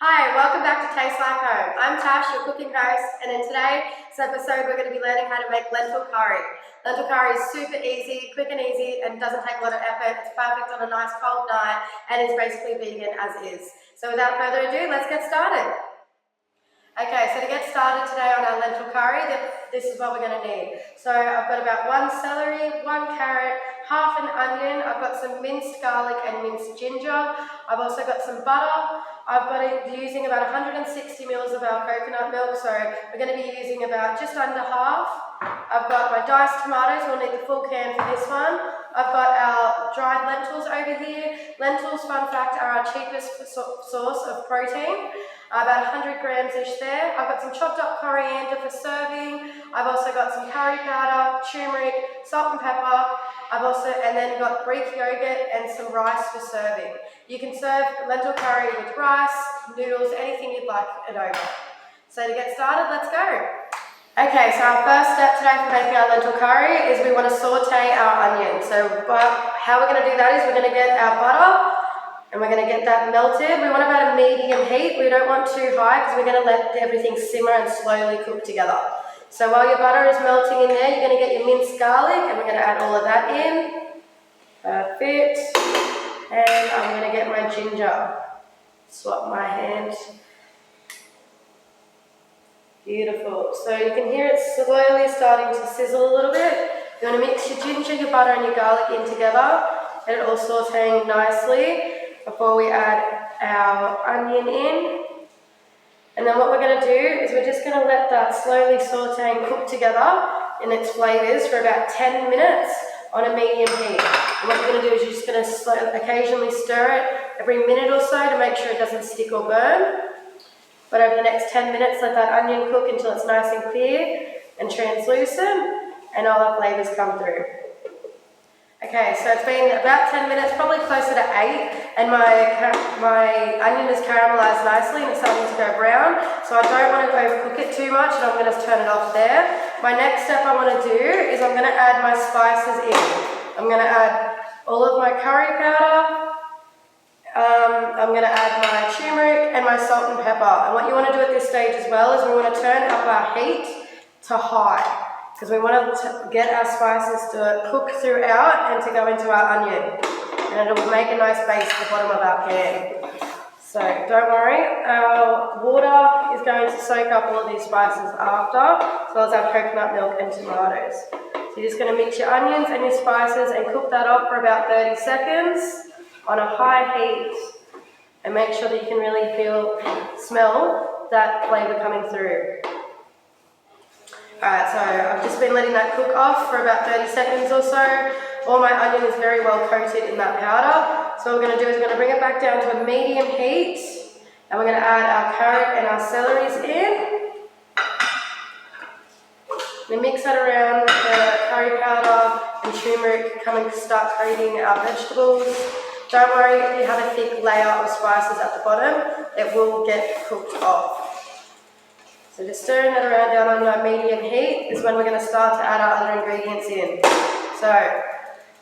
Hi, welcome back to Taste Like Home. I'm Tash, your cooking host, and in today's episode we're going to be learning how to make lentil curry. Lentil curry is super easy, quick and easy, and doesn't take a lot of effort. It's perfect on a nice cold night and is basically vegan as is. So without further ado, let's get started. Okay, so to get started today on our lentil curry, this is what we're going to need. So I've got about 1 celery, 1 carrot, half an onion, I've got some minced garlic and minced ginger, I've also got some butter, I've got it using about 160 ml of our coconut milk, so we're going to be using about just under half. I've got my diced tomatoes, we'll need the full can for this one. I've got our dried lentils over here. Lentils, fun fact, are our cheapest source of protein. About 100 grams ish there. I've got some chopped up coriander for serving. I've also got some curry powder, turmeric, salt and pepper. And then got Greek yogurt and some rice for serving. You can serve lentil curry with rice, noodles, anything you'd like it over. So to get started, let's go. Okay, so our first step today for making our lentil curry is we want to saute our onion. So how we're going to do that is we're going to get our butter and we're going to get that melted. We want about a medium heat. We don't want too high because we're going to let everything simmer and slowly cook together. So while your butter is melting in there, you're going to get your minced garlic and we're going to add all of that in. Perfect. And I'm going to get my ginger. Swap my hand. Beautiful. So you can hear it slowly starting to sizzle a little bit. You want to mix your ginger, your butter and your garlic in together. Get it all sauteing nicely before we add our onion in. And then what we're going to do is we're just going to let that slowly saute and cook together in its flavours for about 10 minutes on a medium heat. And what you're going to do is you're just going to occasionally stir it every minute or so to make sure it doesn't stick or burn. But over the next 10 minutes, let that onion cook until it's nice and clear and translucent and all the flavours come through. Okay, so it's been about 10 minutes, probably closer to 8, and my onion is caramelised nicely and it's starting to go brown, so I don't want to overcook it too much and I'm going to turn it off there. My next step I want to do is I'm going to add my spices in. I'm going to add all of my curry powder, I'm going to add my turmeric and my salt and pepper. And what you want to do at this stage as well is we want to turn up our heat to high, because we want to get our spices to cook throughout and to go into our onion. And it will make a nice base at the bottom of our pan. So don't worry, our water is going to soak up all of these spices after, as well as our coconut milk and tomatoes. So you're just going to mix your onions and your spices and cook that up for about 30 seconds on a high heat. And make sure that you can really smell that flavour coming through. Alright, so I've just been letting that cook off for about 30 seconds or so. All my onion is very well coated in that powder. So what we're going to do is we're going to bring it back down to a medium heat. And we're going to add our carrot and our celeries in. We mix that around with the curry powder and turmeric, start coating our vegetables. Don't worry if you have a thick layer of spices at the bottom, it will get cooked off. So just stirring that around down on a medium heat is when we're going to start to add our other ingredients in. So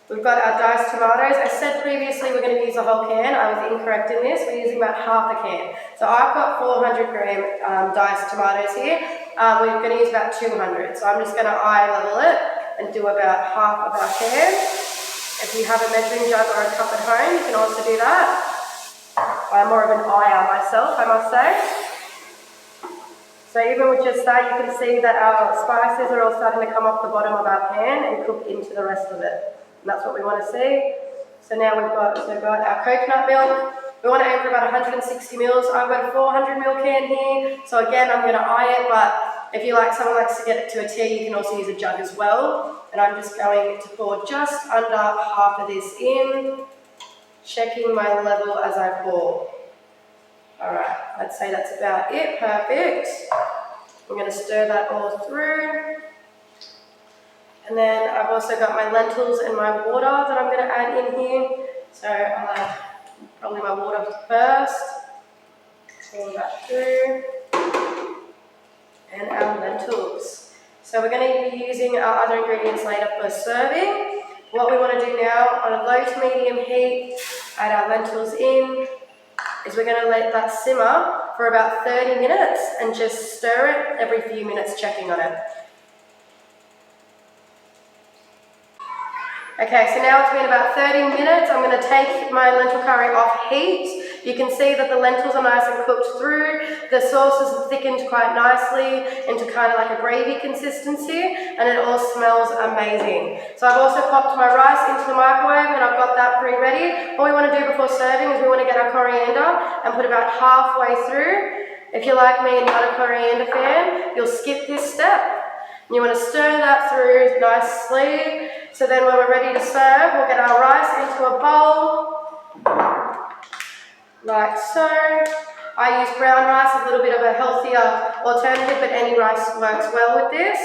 we've got our diced tomatoes. I said previously we're going to use a whole can. I was incorrect in this. We're using about half a can. So I've got 400 gram diced tomatoes here. We're going to use about 200. So I'm just going to eye level it and do about half of our can. If you have a measuring jug or a cup at home, you can also do that. I'm more of an eyer myself, I must say. So even with just that, you can see that our spices are all starting to come off the bottom of our pan and cook into the rest of it. And that's what we want to see. So now we've got our coconut milk. We want to aim for about 160 mils. I've got a 400 ml can here. So again, I'm going to eye it, but if someone likes to get it to a tea, you can also use a jug as well. And I'm just going to pour just under half of this in, checking my level as I pour. Alright, I'd say that's about it. Perfect. I'm going to stir that all through. And then I've also got my lentils and my water that I'm going to add in here. So I'll add probably my water first. Pour that through. And our lentils. So we're going to be using our other ingredients later for serving. What we want to do now, on a low to medium heat, add our lentils in. is we're going to let that simmer for about 30 minutes and just stir it every few minutes, checking on it. Okay, so now it's been about 30 minutes. I'm going to take my lentil curry off heat. You can see that the lentils are nice and cooked through. The sauce is thickened quite nicely into kind of like a gravy consistency, and it all smells amazing. So I've also popped my rice into the microwave and I've got that pre-ready. All we want to do before serving is we want to get our coriander and put about halfway through. If you're like me and not a coriander fan, you'll skip this step. You want to stir that through nicely. So then when we're ready to serve, we'll get our rice into a bowl, like so. I use brown rice, a little bit of a healthier alternative, but any rice works well with this.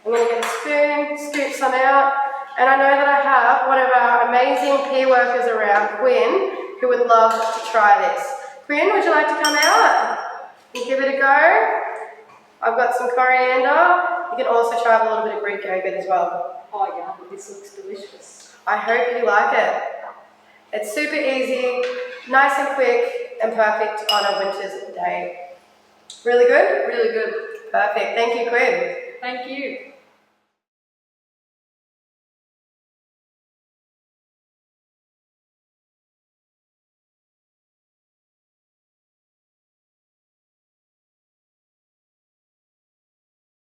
I'm going to get a spoon, scoop some out, and I know that I have one of our amazing peer workers around, Quinn, who would love to try this. Quinn, would you like to come out and give it a go? I've got some coriander. You can also try a little bit of Greek yogurt as well. Oh yeah, this looks delicious. I hope you like it. It's super easy, nice and quick, and perfect on a winter's day. Really good? Really good. Perfect. Thank you, Quinn. Thank you.